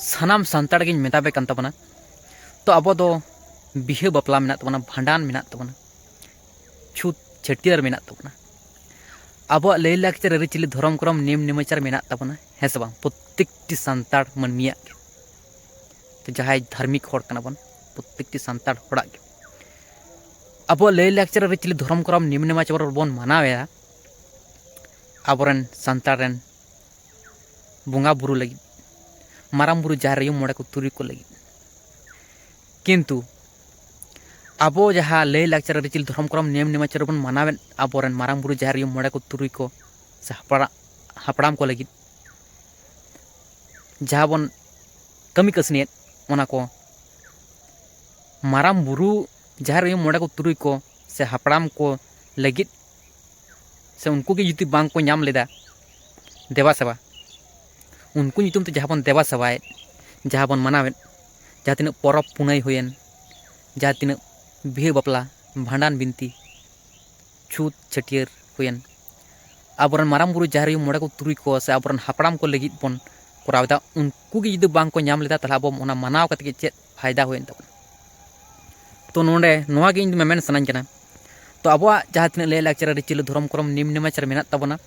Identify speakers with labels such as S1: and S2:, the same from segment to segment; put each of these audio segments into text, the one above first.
S1: सानाम सान्ताड़ गिन मेताबे कान ताबोना। तो अब दो बिहे बापला मेना ताबोना, भांडान मेना ताबोना, छूत छटियर मेना ताबोना। अब लय लाकचार आरिचाली धर्म करम नियम नेमाचार मेना ताबोना है से बांग प्रत्येकटी सान्ताड़ मानमिया के। तो जहां धार्मिक होड़ कना बन प्रत्येकटी सान्ताड़ होड़ा के अब लय लाकचार आरिचाली धर्म करम नियम नेमाचार बन मानावेया आबोरेन सान्ताड़ेन बोंगा बुरु लगी माराम बुरु जहार यू मोड़े को तुरी को लगी। किंतु आबो जहाँ लय लाकचार आरिचाली धर्म करम नियम नेमाचार बन मानावेन आबोरेन माराम बुरु जहार यू मोड़े को तुरी को से हापड़ाम को लगी जहाँ बन कमी कसनियत ओना को माराम बुरु जहार यू मोड़े को तुरी को से हापड़ाम को लगी से उनको की जुती बांग को नाम लेदा देवा सेवा उनको नितुम ते जहाँ बन देवा सेवाए जहाँ बन मानावेन जहाँ तीन परब पुनई हुएन जहाँ तीन बिहे बापला भांडान बिनती छूत छटियर हुएन आबोरन माराम बुरु जहार यू मोड़े को तुरी को से आबोरन हापड़ाम को लगी बन करावदा उनको की जुदी बांग को नाम लेदा तला अब ओना मानाव कते के चेत फायदा हुएन तब। तो नोंडे नोआ गे इन मेमेन सनाñ कना। तो अब जहाँ तीन लय लाकचार आरिचाली धर्म करम नियम नेमाचार मेना ताबोना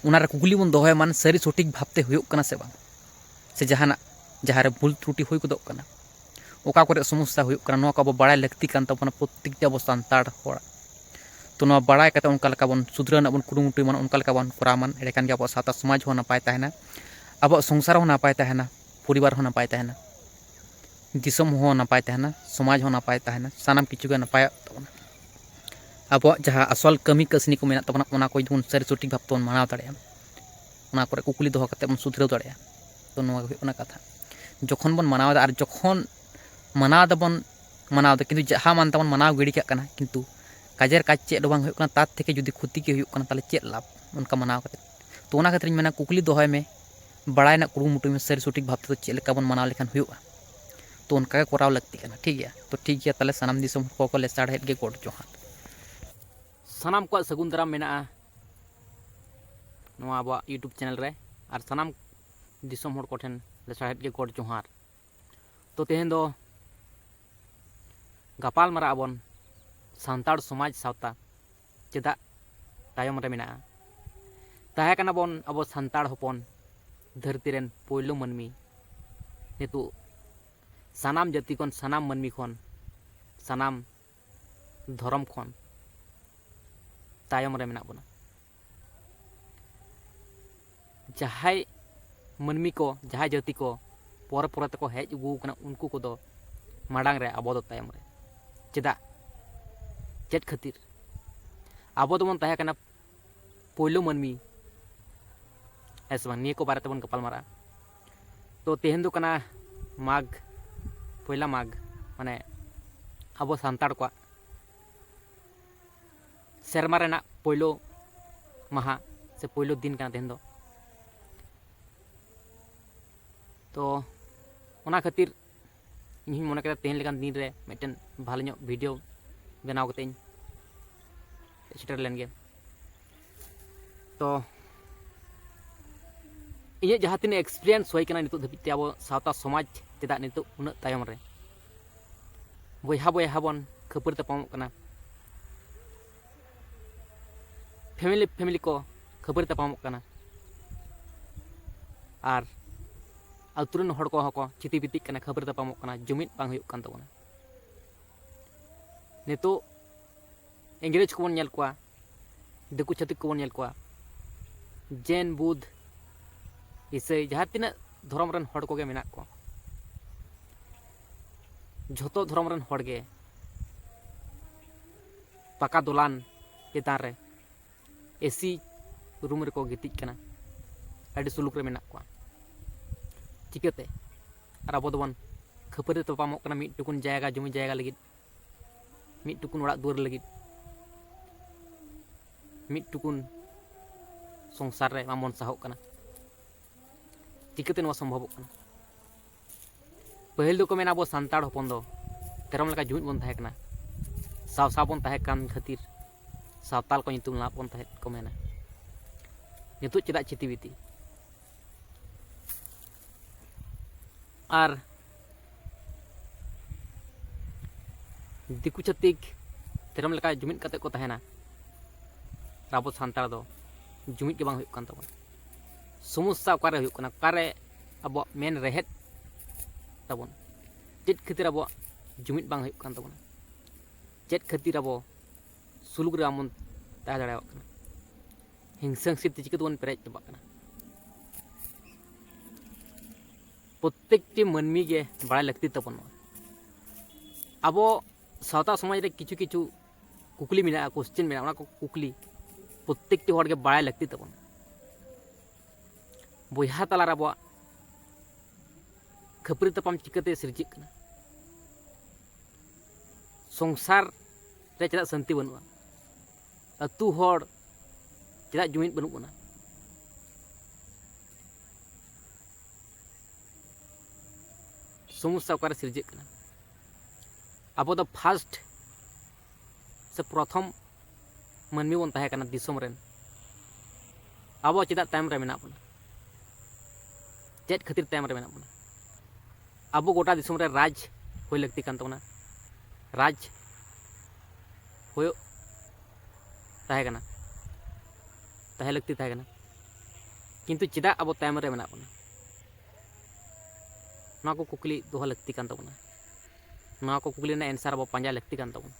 S1: उनारे कुकली बन दोहय मान सारी सठिक भावते हुयुग कना से बांग से जहाना जहाँ भूल त्रुटि हुई गोदोग कना ओका करे समस्या हुयुग कना नोआ को अब बाड़ाय लाक्ति कान ताबोना प्रत्येकटी अब सान्ताड़ होड़। तो नोआ बाड़ाय कते उनका लेका बन सुधराना बन कुरुमुटु मान उनका लेका बन करामान एडेखान के अब साता समाज हो नापाय ताहेना अब संसार हो नापाय ताहेना परिवार हो नापाय ताहेना दिसम हो नापाय ताहेना समाज हो नापाय ताहेना सानाम किछु गे नापाय ताबोना। अब जहाँ असल कमी कसनी को मेना ताबोना ओना को जुन सारी सठिक भाव तोन मानाव दाड़ेया ओना करे कुकली दोह कते बन सुधराव दाड़ेया। तो नोआ गे ओना कथा जखन बन मानाव दा आर जखन मानाव दाबन मानाव दा किन्तु जहाँ मान ताबन मानाव गिड़ी काग कना किन्तु काजेर काज चेद दो बांग हुयुग कना तार थेके जुदी क्षति के हुयुग कना ताले चेद लाभ उनका मानाव कते। तो ओना खातिर मेना कुकली दोहय में बाड़ाय ना कुरुमुटु में सारी सठिक भाव तो चेद लेका बन मानाव लेखान हुयुगा तो उनका के कराव लगती कना ठीक गया। तो ठीक गया ताले सानाम दिसम को ले साड़हेद गे गोड जोहार सानाम को सगुन दाराम मेना नोआ अब यूट्यूब चैनल रे और सानाम दिसम होड़ कोठेन ले साड़हेद गे गोड जोहार। तो तेहेन दो गापाल मारा आबन सान्ताड़ समाज सावता चेदा तायम रे मेना ताहे कना बन अब सान्ताड़ होपन धरती रेन पोयलो मानमी नितु सानाम जाति खन सानाम मानमी खन सानाम धर्म खन तायम रे मेना बना जहाय मानमी को जहाय जाति को पर पर तक हेज अगू कना उनको को दो माडांग रे अब दो तायम रे चेदा चेद खातिर अब दो मन ताहे कना पोयलो मानमी ऐसे बांग निये को बारे तबन गपाल मारा। तो तेहेन दो कना माघ पहिला माघ माने अब सान्ताड़ को सेरमा रेना पहिलो माहा से पहिलो दिन कना तेहेन दो। तो ओना खातिर इन मने केदा तेहेन लेकान दिन रे मिटन भालो ᱧᱚᱜ वीडियो बनाव कते सेटर लेन गे। तो इᱧ जहाँ तीन एक्सपीरियंस हुई कना नितो धाबिते अब सावता समाज चेदा नितो उना तायम रे बयहा बयहा बन खबर तापामोग कना फैमिली फैमिली को खबर तापामोग कना आर आतुरन हड़ को हको चिति बिति कना खबर तापामोग कना जुमिद बांग हुयुग कान ताबोना। नितो इंग्रेज को बन नेल कोआ दिकु छातिक को बन नेल कोआ जैन बुद्ध ईसाई जहाँ तीन धर्म रन हड़ को गे मेना को झोतो धर्म रन हड़ गे पका दोलान चेतान रे एसी रूम रे को गितिज कना आडी सुलुक रे मेना को चिकाते और अब दोबन खपरे तपामोग कना मिट टुकुन जायगा जमी जायगा लगिद मिट टुकुन ओड़ा दुआर लगिद मिट टुकुन संसार रे मामन साहोग कना चिकाते नोआ सम्भव कना। पहल दो को मेना अब सान्ताड़ होपन दो तेरम लेका जुमिद बन ताहे कना साव साव बन ताहे कान खातिर सावताल को नितुम ला बन ताहे को मेना नितु चेदा चिति बिति और दिकु छातिक धर्म लेका जुमिद कते को तहना आबो सान्ताड़ दो जुमिद के बांग हुयुग कान ताबोन समस्या ओकारे हुयुग काना ओकारे आबो मेन रेहेद ताबोन चेद खातिर आबो जुमिद बांग हुयुग कान ताबोन चेद खातिर आबो सुलुग रे आमन ताहे दाड़ेयाग काना हिंसा हिंसित चिका तबोन पेरेज चाबाग काना प्रत्येकटी मानमी के बाड़ाय लगती ताबोन आबो सावता समाज रे किछु किछु कुकली मेना क्वेश्चन मेना ओना को कुकली प्रत्येकटी हर के बाड़ाय लगती ताबोन बयहा तालार आबो खपरी तपाम चिकाते सिरजिक काना संसार रे चेदा शांति बनुआ अतु हर चेदा जुमिद बनु बना समस्या ओकारे सिरजिक काना आबो दो फास्ट से प्रथम मानमी बन ताहे काना दिसोम रेन आबो चेदा तायम रे मेना बना चेद खातिर तायम रे मेना बना आबो गोटा दिसोम रे राज होय लगती कान ताबोना राज होय ताहे काना ताहे लगती ताहे काना किंतु चेदा आबो तायम रे मेना बना ना को कुकली दोहा लगती कान ताबोना ना को कुकली ना एंसार आबो पांजा लगती कान ताबोन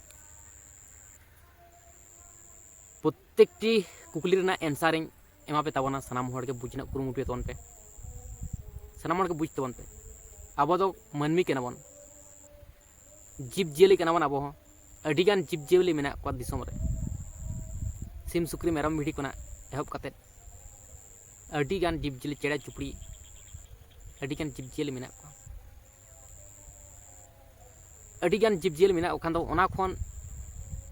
S1: प्रत्येकटी कुकली ना एंसार एमा पे ताबोना सनाम हर के बुझना कुरुमुटु तबन पे सनाम हर के बुझ तबन पे आबो दो मानमी केना बन जीव जियली केना बन आबो हो अडिगान जीव जियली मेना को दिसोम रे सिम सुक्री मेरम भिडी कोना एहब काते अडिगान जीव जियली चेड़ा चुपड़ी अडिगान जीव जियली मेना को अडिगान जीव जियली मेना ओखान दो ओना खोन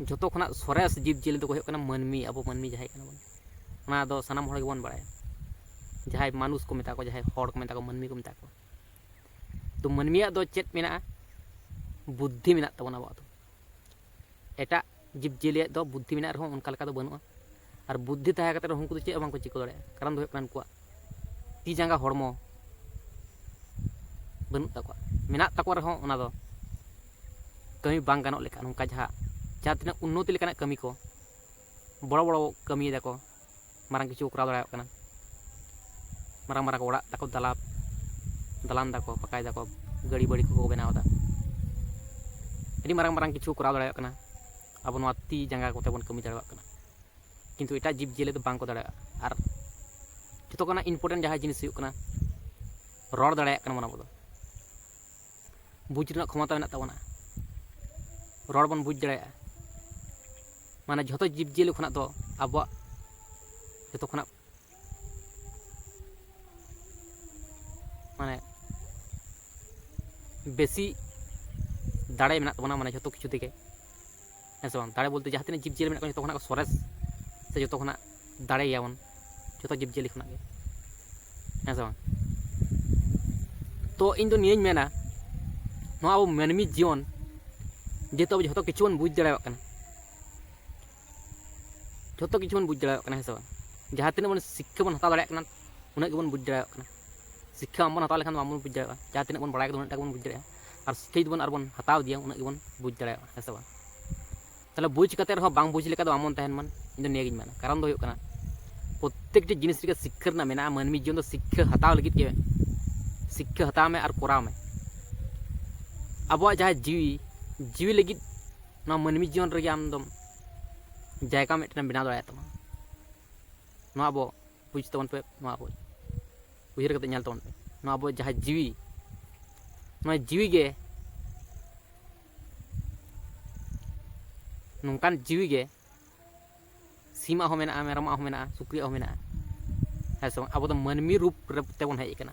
S1: जतो खना सरेस जीव जियली दो होय कना मानमी आबो मानमी जहाय कना बन ओना दो सनाम हर के बन बाड़ाय जहाय मानुष को मेता को जहाय हर को मेता को मानमी को मेता को तो मानमिया दो चेत मेना बुद्धि मेना तबोना आबो दो एटा जीव जियली दो बुद्धि मेना रहो उनका लका दो बनुआ और बुद्धि ताहे कते उनको चेद बांको चिको दाड़े कारण दो कना को ती जांगा हड़मो बनु तको मेना तको रहो ओना दो कमी बांग गानो लेका उनका जहाँ तीना उन्नति लेकाना कमी को बड़ो बड़ो कमी दाको मारांग किछु कराव दाड़ाय काना मारांग मारांग ओड़ा ताको दलान दाको पकाय दाको गाड़ी बड़ी को बनाव दा अडी मारांग मारांग किछु कराव दाड़ाय काना अब नवा ती जांगा कोते बन कमी दाड़ाय काना किंतु एटा जीव जिले दो बांग को दाड़ाय आर जतो काना इम्पोर्टेंट जहाँ जिनिस हुयुग काना रड़ दाड़ाय काना मन आबो बुझ रना क्षमता मेना ताबोना रड़ बन बुझ दाड़ाय माने जतो जीव जिले खना दो आबो जतो खना माने बेसी दाड़े मेना ताबोना माने जतो किछु दिके ऐसे बांग दाड़े बोलते जहाँ तीन जीव जिले मेना जतो खना सरेस से जतो खना दाड़े याबन जतो जीव जिले खना के ऐसे बांग तो इन दो नियन मेना नो आबो मानमी जीवन जेतो अब जतो किछु बन बुझ दाड़ाय काना जतो किछु बन बुझ दाड़ाय काना है सब जहाँ तीन बन शिक्षा बन हता दाड़ाय काना उना के बन बुझ दाड़ाय काना शिक्षा बन हता लेखान बन बुझ दाड़ाय जहाँ तीन बन बड़ाय के उना बन बुझ दाड़ाय और शिक्षा बन बन हताव दिया उना के बन बुझ दाड़ाय है सब ताले बुझ कते रहो बांग बुझ लेका दो आमन तहन मन इन दो नियगिन मेना कारण दो हुयुग काना प्रत्येकटी जिनिस रे शिक्षा ना मेना मानमी जीवन दो शिक्षा हताव लगित के शिक्षा हताव में और कोराव में अब जहाँ जीवी लगित ना मानमी जीवन रे आम दम जायगा मेटना बनाव दाड़ाय तमा ना अब बुझ तबन पे ना अब उहिर कते नेल तबन पे ना अब जहाँ जीवी गे नोंकान जीवी गे सीमा हो मेना मेरमा हो मेना सुक्री हो मेना है सब अब तो मानमी रूप तेबन हेज कना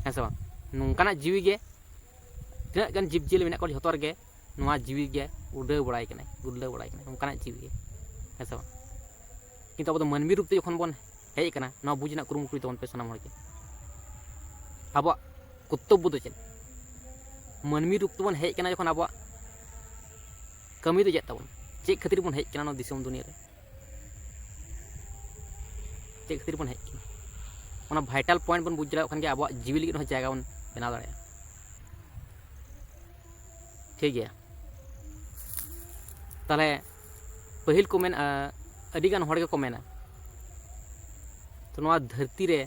S1: है सब नोंकाना जीवी गे तीना गान जीव जिले मेना को जतो रे नोआ जीवी गे उड़ाव बड़ाय कना गुरलाव बड़ाय कना नोंकाना जीवी गे है सब किंतु अब तो मानमी रूप ते जखन बन हेज कना ना बुझना कुरुमुटु तबन पे सनाम हर के अब कर्तव्य दो चेद मानमी रूप तबन हेज कना जखन अब कमी दो चेद तबन चेक खातिर बन हेज कना नो दिसम दुनिया रे चेक खातिर बन हेज कना ओना वाइटल पॉइंट बन बुझ दाड़ाय खान के अब जीवी लगी जायगा बन ᱵᱮᱱᱟᱣ ᱫᱟᱲᱮᱭᱟᱜᱼᱟ ᱴᱷᱤक ᱜᱮᱭᱟ ᱛᱟᱦᱞᱮ ᱯᱟᱹᱦᱤᱞ ᱠᱚ ᱢᱮᱱᱟ ᱟᱹᱰᱤᱜᱟᱱ ᱦᱚᱲ ᱜᱮᱠᱚ ᱢᱮᱱᱟ ᱛᱚ ᱱᱚᱣᱟ ᱫᱷᱟᱹᱨᱛᱤ ᱨᱮ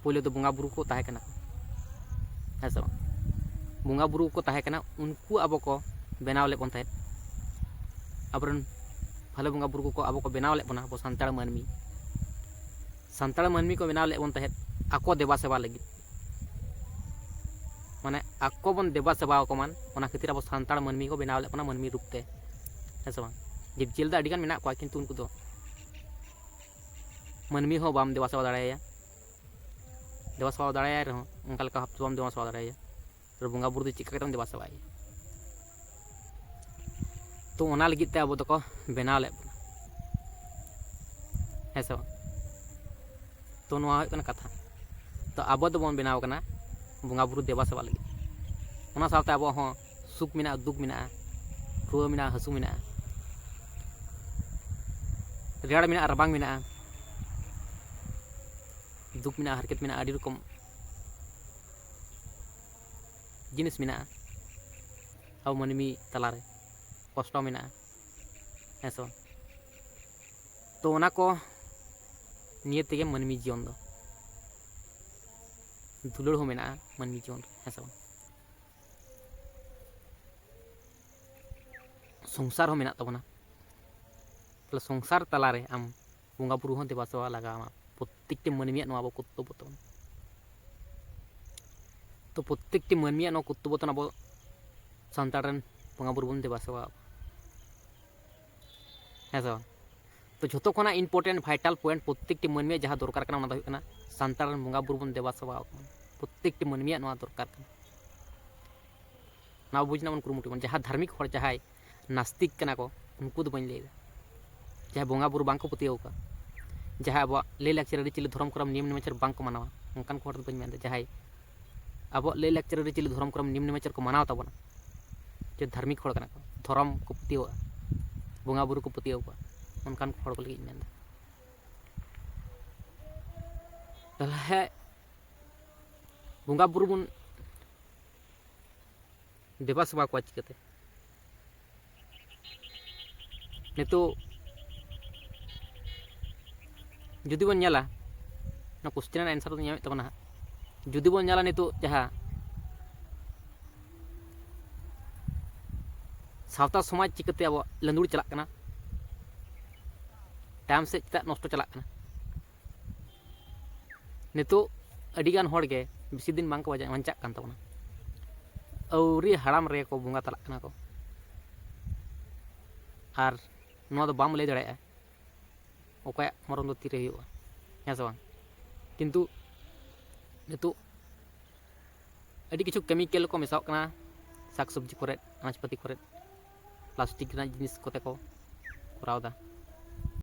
S1: ᱯᱳᱭᱞᱳ ᱫᱚ ᱵᱚᱸᱜᱟ ᱵᱩᱨᱩ ᱠᱚ ᱛᱟᱦᱮᱸ ᱠᱟᱱᱟ ᱦᱮᱸ ᱥᱮ ᱵᱟᱝ ᱵᱚᱸᱜᱟ ᱵᱩᱨᱩ ᱠᱚ ᱛᱟᱦᱮᱸ ᱠᱟᱱᱟ ᱩᱱᱠᱩ ᱟᱵᱚ ko ᱵᱮᱱᱟᱣ ᱞᱮᱫ ᱵᱚᱱ ᱛᱟᱦᱮᱸᱫ ᱟᱵᱚᱨᱮᱱ ᱵᱷᱟᱞᱮ ᱵᱚᱸᱜᱟ ᱵᱩᱨᱩ ᱠᱚ ᱟᱵᱚ ᱠᱚ ᱵᱮᱱᱟᱣ ᱞᱮᱫ ᱵᱚᱱᱟ ᱟᱵᱚ ᱥᱟᱱᱛᱟᱲ ᱢᱟᱹᱱᱢᱤ ko ᱵᱮᱱᱟᱣ ᱞᱮᱫ ᱵᱚᱱ ᱛᱟᱦᱮᱸᱫ ako ᱫᱮᱵᱟ ᱥᱮᱵᱟ ᱞᱟᱹᱜᱤᱫ ᱢᱟᱱᱮ ako ᱵᱚᱱ ᱫᱮᱵᱟ ᱥᱮᱵᱟ ᱟᱠᱚ ᱢᱟᱱ ᱚᱱᱟ ᱠᱷᱟᱹᱛᱤᱨ ᱟᱵᱚ ᱥᱟᱱᱛᱟᱲ ᱢᱟᱹᱱᱢᱤ ko ᱵᱮᱱᱟᱣ ᱞᱮᱫ ᱵᱚᱱᱟ ᱢᱟᱹᱱᱢᱤ ᱨূᱯ ᱛᱮ ᱦᱮᱸ ᱥᱮ ᱵᱟᱝ ᱡᱤᱵᱽᱼᱡᱤᱭᱟᱹᱞᱤ ᱫᱚ ᱟᱹᱰᱤᱜᱟᱱ ᱢᱮᱱᱟᱜ ᱠᱚᱣᱟ ᱠᱤᱱᱛᱩ ᱩᱱᱠᱩ ᱫᱚ ᱢᱟᱹᱱᱢᱤ ᱦᱚᱸ ᱵᱟᱢ ᱫᱮᱵᱟ ᱥᱮᱵᱟ ᱫᱟᱲᱮᱭᱟᱭᱟ ᱫᱮᱵᱟ ᱥᱮᱵᱟ ᱫᱟᱲᱮᱭᱟᱭ ᱨᱮᱦᱚᱸ ᱚᱱᱠᱟ ᱞᱮᱠᱟ ᱵᱷᱟᱵᱽ ᱛᱮ ᱵᱟᱢ ᱫᱮᱵᱟ ᱥᱮᱵᱟ ᱫᱟᱲᱮᱭᱟᱭᱟ ᱵᱚᱸᱜᱟ ᱵᱩᱨᱩ ᱫᱚ ᱪᱮᱫ ᱠᱟᱛᱮᱢ ᱫᱮᱵᱟ ᱥᱮᱵᱟᱭᱟ ᱛᱚ ᱚᱱᱟ ᱞᱟᱹᱜᱤᱫ ᱛᱮ ᱟᱵᱚ ᱫᱚᱠᱚ ᱵᱮᱱᱟᱣ ᱞᱮᱫ ᱵᱚᱱᱟ ᱦᱮᱸ ᱥᱮ ᱵᱟᱝ ᱛᱚ ᱱᱚᱣᱟ ᱦᱩᱭᱩᱜ ᱠᱟᱱᱟ ᱠᱟᱛᱷᱟ ᱛᱚ ᱟᱵᱚ ᱫᱚᱵᱚᱱ ᱵᱮᱱᱟᱣ ᱠᱟᱱᱟ ᱵᱚᱸᱜᱟ ᱵᱩᱨᱩ ᱫᱮᱵᱟ ᱥᱮᱵᱟ ᱞᱟᱹᱜᱤᱫ ᱚᱱᱟ ᱥᱟᱶᱛᱮ ᱟᱵᱚ ᱦᱚᱸ ᱥᱩᱠ ᱢᱮᱱᱟᱜᱼᱟ ᱫᱩᱠ ᱢᱮᱱᱟᱜᱼᱟ ᱨᱩᱣᱟᱹ ᱢᱮᱱᱟᱜᱼᱟ ᱦᱟᱹᱥᱩ ᱢᱮᱱᱟᱜᱼᱟ ᱨᱮᱭᱟᱲ ᱢᱮᱱᱟᱜᱼᱟ ᱨᱟᱵᱟᱝ ᱢᱮᱱᱟᱜᱼᱟ ᱫᱩᱠ ᱢᱮᱱᱟᱜᱼᱟ ᱦᱟᱨᱠᱮᱛ ᱢᱮᱱᱟᱜᱼᱟ ᱟᱹᱰᱤ ᱨᱚᱠᱚᱢ जिनिस मेना अब मानवी तलारे कष्ट मेना है सो तो ओना को निये तेगे मानवी जीवन दो दुलड़ हो मेना मानवी जीवन है सो संसार हो मेना तबना तो संसार तलारे आम बंगा बुरु हों देबा सेवा लगामा प्रत्येकटी मानवी नवा कर्तव्य तबन तो प्रत्येकटी मानवी कर्तव्य तन अब सानताड़न बंगा बुरु बन देबा सेवा है सो तो जो खोना इम्पोर्टेंट भाइटल पॉइंट प्रत्येकटी मानवी जहाँ दरकार करना ओना दो हुयना सानताड़न बंगा बुरु बन देबा सेवा प्रत्येकटी मानवी नवा दरकार करना ना बुझना बन कुरुमुटु बन जहाँ धार्मिक हर जहाँ नास्तिक कना को उनको दो बन लेदा जहाँ बंगा बुरु बांको पतियाव का जहाँ अब ले लाक्चर रिचिली धर्म क्रम नियम नेचर बांको मानवा उनकान को बन मेन जहाँ अब ले लाक्चर रिचिली धर्म क्रम नियम नेचर को मानाव तबना जो धार्मिक हर कना को धर्म को पतियाव बंगा बुरु को पतियाव का उनकान को को लगी मेन तलहे बंगा बुरु बन देबा सेवा को चिकाते नितो जुदी बन नेला ना क्वेश्चन आंसर तो ᱧᱟᱢᱮᱫ ᱛᱟᱵᱚᱱᱟ जुदी बन नेला नितो जहाँ सावता समाज चिकाते अब लंदुड़ चलाक कना टाइम से चिता नष्ट चलाक कना नितो अडिगान हॉड़ के बेसी दिन बांको बांचाक कान तबना औरी हाड़ाम रे को बंगा तलाक कना को आर नोआ दो बाम लay दाड़ेया ओकाय मरण दो तीरे हुआ है से बांग किंतु नितो अड़ी किछु केमिकल को मेसाव कना साग सब्जी करे अनाजपाती करे प्लास्टिक जिनिस कोते को करावदा